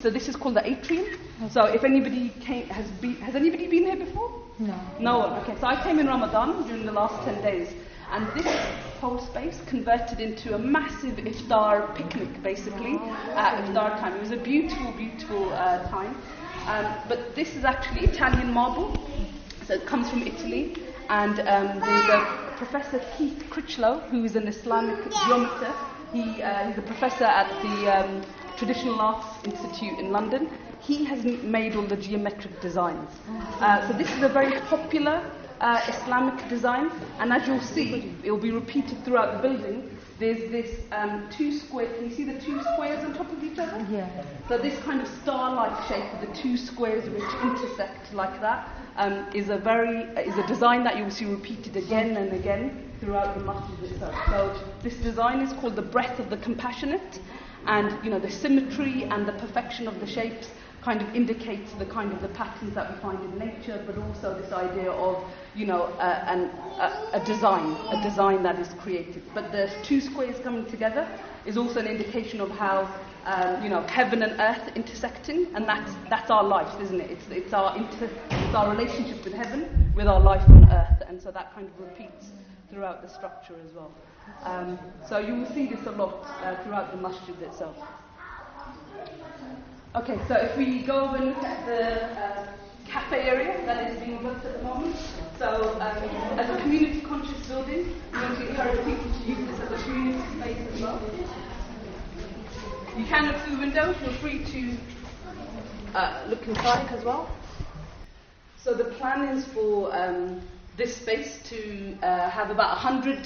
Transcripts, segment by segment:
So this is called the Atrium. So if anybody has anybody been here before? No. No one. Okay. So I came in Ramadan during the last 10 days, and this whole space converted into a massive iftar picnic, basically, at iftar time. It was a beautiful, beautiful time. But this is actually Italian marble. So it comes from Italy, and there's a Professor Keith Critchlow, who is an Islamic geometer. He's a professor at the Traditional Arts Institute in London. He has made all the geometric designs. So this is a very popular Islamic design, and as you'll see, it will be repeated throughout the building. There's this two square. Can you see the two squares on top of each other? Yeah. So this kind of star-like shape of the two squares which intersect like that is a design that you will see repeated again and again throughout the masjid itself. So this design is called the breadth of the compassionate, and the symmetry and the perfection of the shapes kind of indicates the kind of the patterns that we find in nature, but also this idea of a design that is created. But the two squares coming together is also an indication of how heaven and earth intersecting, and that's our life, isn't it? It's our relationship with heaven, with our life on earth, and so that kind of repeats throughout the structure as well. So you will see this a lot throughout the masjid itself. Okay, so if we go over and look at the cafe area that is being built at the moment. So as a community conscious building, we want to encourage people to use this as a community space as well. You can look through the window, feel free to look inside as well. So the plan is for this space to have about 100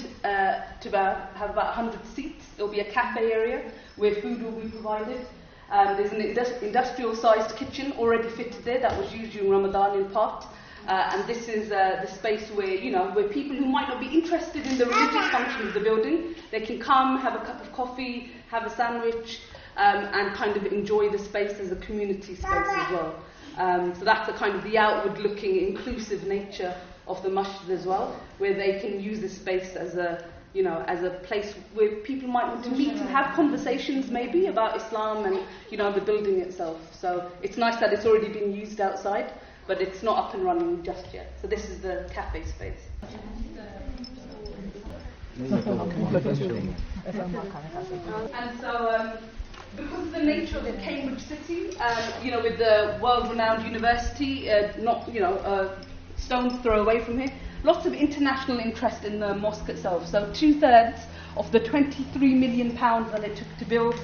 seats. There will be a cafe area where food will be provided. There's an industrial-sized kitchen already fitted there that was used during Ramadan in part. And this is the space where where people who might not be interested in the religious function of the building, they can come, have a cup of coffee, have a sandwich, and kind of enjoy the space as a community space as well. So that's the kind of the outward-looking, inclusive nature of the masjid as well, where they can use this space as a place where people might want to meet and have conversations maybe about Islam and the building itself. So it's nice that it's already been used outside, but it's not up and running just yet. So this is the cafe space. And so because of the nature of the Cambridge city, with the world-renowned university, stone's throw away from here, lots of international interest in the mosque itself. So 2/3 of the £23 million that it took to build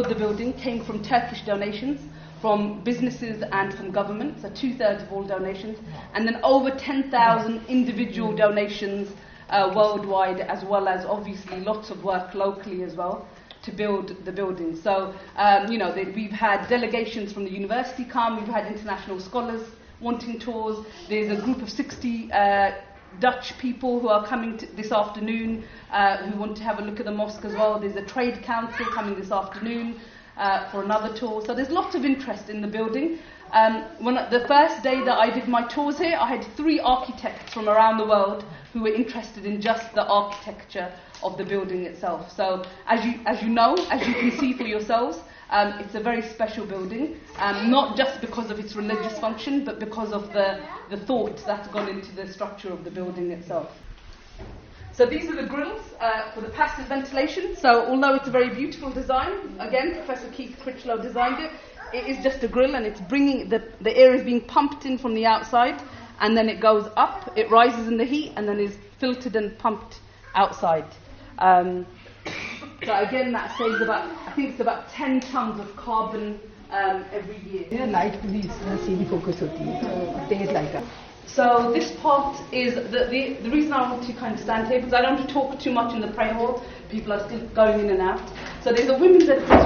the building came from Turkish donations, from businesses and from government. So 2/3 of all donations, and then over 10,000 individual donations worldwide, as well as obviously lots of work locally as well to build the building. So we've had delegations from the university come, we've had international scholars wanting tours. There's a group of 60 Dutch people who are coming this afternoon who want to have a look at the mosque as well. There's a trade council coming this afternoon for another tour. So there's lots of interest in the building. The first day that I did my tours here, I had 3 architects from around the world who were interested in just the architecture of the building itself. So as you can see for yourselves, it's a very special building, not just because of its religious function, but because of the thought that's gone into the structure of the building itself. So these are the grills for the passive ventilation. So although it's a very beautiful design, again, Professor Keith Critchlow designed it, it is just a grill, and it's bringing the air is being pumped in from the outside, and then it goes up, it rises in the heat, and then is filtered and pumped outside. So again, that saves about 10 tons of carbon every year. Yeah, light police, CD focus होती है, तेज light. So this part is the reason I want to kind of stand here, because I don't want to talk too much in the prayer hall. People are still going in and out. So there's a women's entrance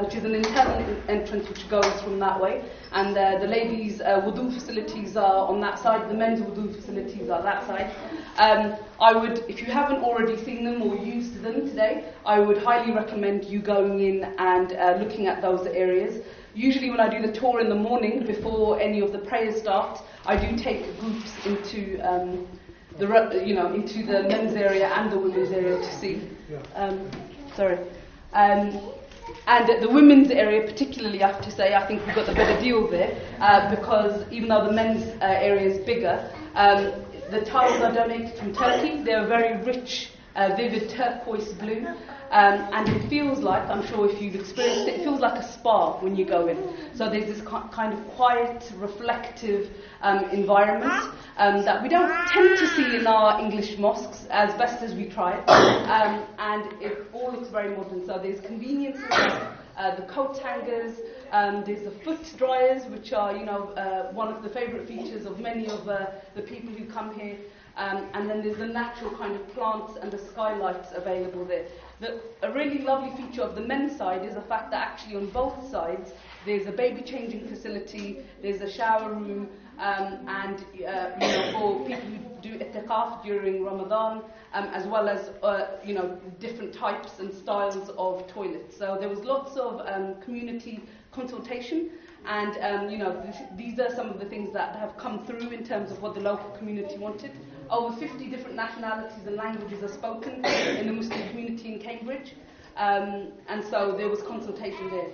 which is an internal entrance which goes from that way, and the ladies' wudu facilities are on that side. The men's wudu facilities are that side. I would, if you haven't already seen them or used them today, I would highly recommend you going in and looking at those areas. Usually when I do the tour in the morning before any of the prayers start, I do take groups into the men's area and the women's area to see. And the women's area particularly, I have to say, I think we got the better deal there, because even though the men's area is bigger, the tiles are donated from Turkey. They're very rich, vivid turquoise blue, and it feels like, I'm sure if you've experienced it, it feels like a spa when you go in. So there's this kind of quiet, reflective environment that we don't tend to see in our English mosques, as best as we try, and it all looks very modern. So there's conveniences, the coat hangers, there's the foot dryers, which are, one of the favourite features of many of the people who come here. And then there's the natural kind of plants and the skylights available there. A really lovely feature of the men's side is the fact that actually on both sides there's a baby changing facility, there's a shower room, and for people who do i'tikaf during Ramadan, as well as different types and styles of toilets. So there was lots of community consultation. And these are some of the things that have come through in terms of what the local community wanted. Over 50 different nationalities and languages are spoken in the Muslim community in Cambridge, and so there was consultation there.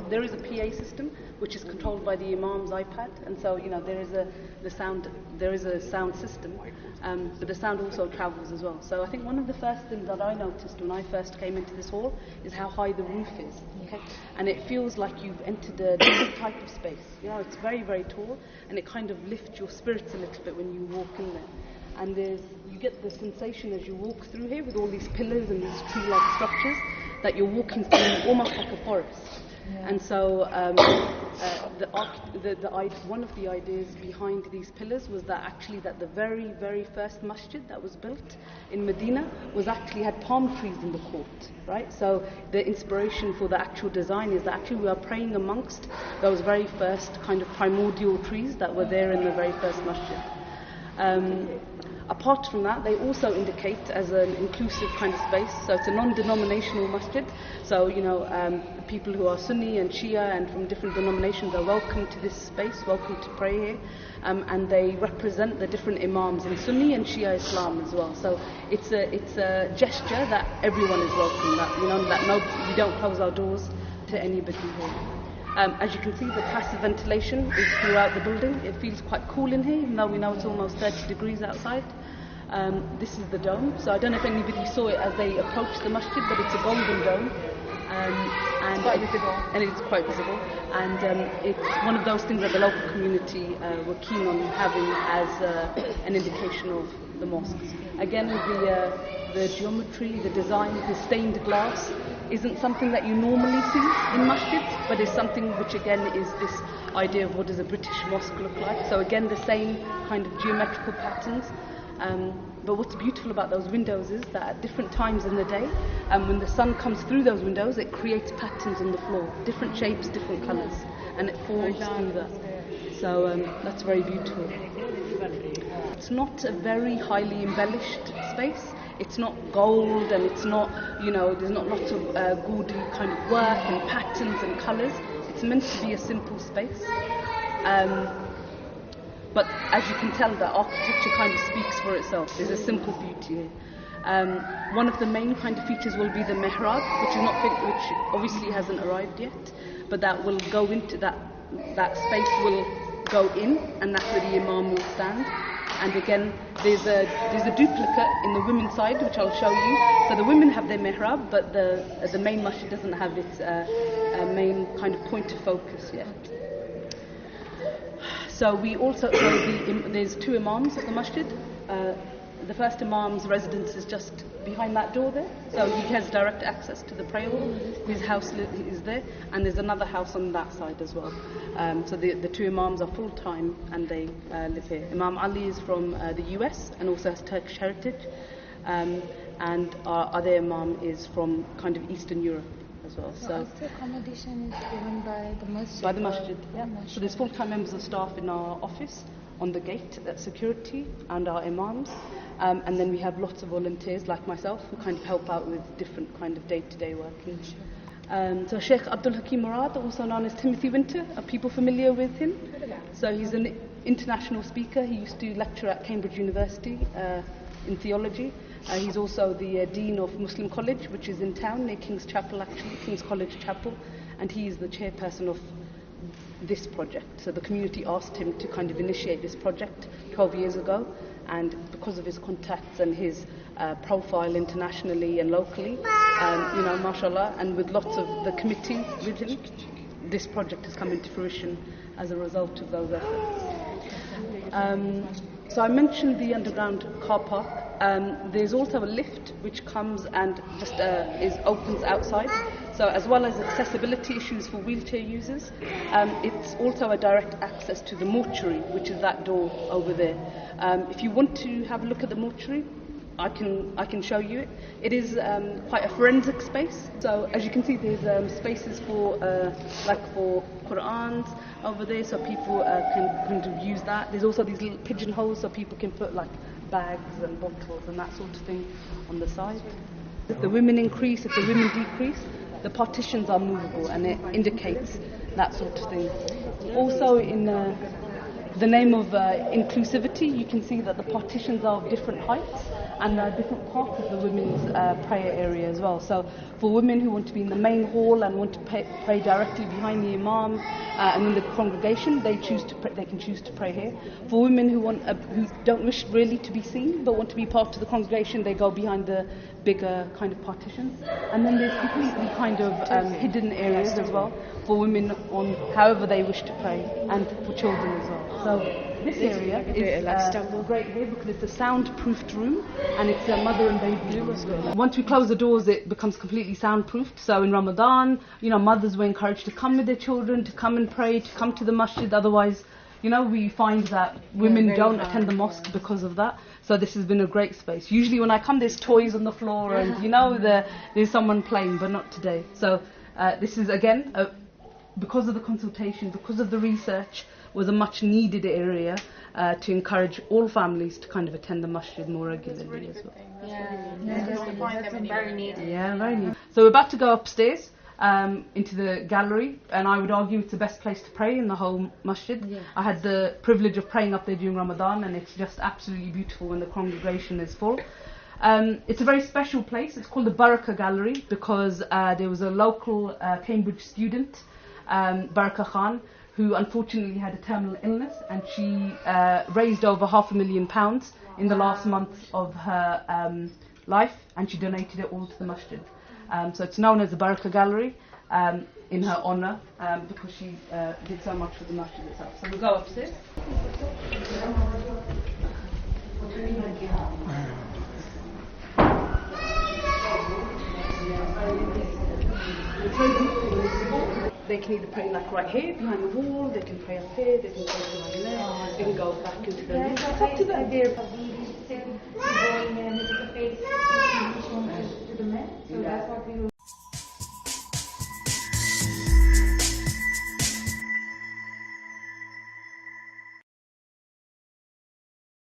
There is a PA system which is controlled by the Imam's iPad, and so there is a sound system, but the sound also travels as well. So I think one of the first things that I noticed when I first came into this hall is how high the roof is. Okay, and it feels like you've entered a different type of space. It's very, very tall, and it kind of lifts your spirits a little bit when you walk in there. And you get the sensation as you walk through here with all these pillars and these tree-like structures that you're walking through almost like a forest. Yeah. And so one of the ideas behind these pillars was that the very, very first masjid that was built in Medina had palm trees in the court, right? So the inspiration for the actual design is that actually we are praying amongst those very first kind of primordial trees that were there in the very first masjid. Apart from that, they also indicate as an inclusive kind of space. So it's a non-denominational masjid. So, people who are Sunni and Shia and from different denominations are welcome to this space, welcome to pray here. And they represent the different Imams in Sunni and Shia Islam as well. So it's a gesture that everyone is welcome, that we don't close our doors to anybody here. As you can see, the passive ventilation is throughout the building. It feels quite cool in here, even though we know it's almost 30 degrees outside. This is the dome. So I don't know if anybody saw it as they approached the masjid, but it's a golden dome. And it's quite visible. And it's one of those things that the local community were keen on having as an indication of the mosques. Again, the geometry, the design, the stained glass isn't something that you normally see in masjids, but is something which again is this idea of what does a British mosque look like. So again, the same kind of geometrical patterns. But what's beautiful about those windows is that at different times in the day, when the sun comes through those windows, it creates patterns on the floor, different shapes, different colours, and it falls through that. So that's very beautiful. It's not a very highly embellished space. It's not gold, and it's not, there's not lots of gaudy kind of work and patterns and colours. It's meant to be a simple space. But as you can tell, the architecture kind of speaks for itself. There's a simple beauty here. One of the main kind of features will be the mihrab, which obviously hasn't arrived yet, but that will go into that space will go in, and that's where the imam will stand. And again, there's a duplicate in the women's side, which I'll show you. So the women have their mihrab, but the main masjid doesn't have its main kind of point of focus yet. So there's two imams at the masjid. The first imam's residence is just behind that door there, so he has direct access to the prayer hall. His house is there, and there's another house on that side as well. So the two imams are full-time, and they live here. Imam Ali is from the US and also has Turkish heritage, and our other imam is from kind of Eastern Europe as well. So the accommodation is given by the masjid? By the masjid, yeah. So there's full-time members of staff in our office, on the gate at security, and our imams. And then we have lots of volunteers like myself who kind of help out with different kind of day-to-day working. So Sheikh Abdul Hakim Murad, also known as Timothy Winter, are people familiar with him? So he's an international speaker. He used to lecture at Cambridge University in theology. He's also the Dean of Muslim College, which is in town near King's Chapel, actually, King's College Chapel, and he is the chairperson of this project. So the community asked him to kind of initiate this project 12 years ago, and because of his contacts and his profile internationally and locally, mashallah, and with lots of the committee with him, this project has come into fruition as a result of those efforts. So I mentioned the underground car park. There's also a lift which comes and just opens outside. So as well as accessibility issues for wheelchair users, it's also a direct access to the mortuary, which is that door over there. If you want to have a look at the mortuary, I can show you it. It is quite a forensic space. So as you can see, there's spaces for for Qur'ans over there, so people can use that. There's also these little pigeonholes, so people can put like bags and bottles and that sort of thing on the side. If the women increase, if the women decrease, the partitions are movable, and it indicates that sort of thing. Also, in the name of inclusivity, you can see that the partitions are of different heights and different parts of the women's prayer area as well. So for women who want to be in the main hall and want to pray directly behind the Imam and in the congregation, they can choose to pray here. For women who don't wish really to be seen but want to be part of the congregation, they go behind the bigger kind of partitions. And then there's completely kind of hidden areas as well for women on however they wish to pray, and for children as well. So this area is great here because it's a soundproofed room, and it's a mother and baby room as well. Once we close the doors, it becomes completely soundproofed. So in Ramadan, mothers were encouraged to come with their children, to come and pray, to come to the masjid. Otherwise, we find that women don't attend the mosque because of that. So this has been a great space. Usually when I come, there's toys on the floor and there's someone playing, but not today. So this is again, because of the consultation, because of the research, was a much needed area to encourage all families to kind of attend the masjid more regularly as well. That's very needed. Yeah, very needed. So we're about to go upstairs into the gallery, and I would argue it's the best place to pray in the whole masjid. Yeah. I had the privilege of praying up there during Ramadan, and it's just absolutely beautiful when the congregation is full. It's a very special place. It's called the Baraka Gallery because there was a local Cambridge student, Baraka Khan, who unfortunately had a terminal illness, and she raised over £500,000 in the last month of her life, and she donated it all to the masjid. So it's known as the Baraka Gallery in her honour because she did so much for the masjid itself. So we'll go upstairs. They can either pray like right here behind the wall, they can pray up here, they can pray behind there, they can go back into the room. It's up to them. Going and the face to the men. So that's what we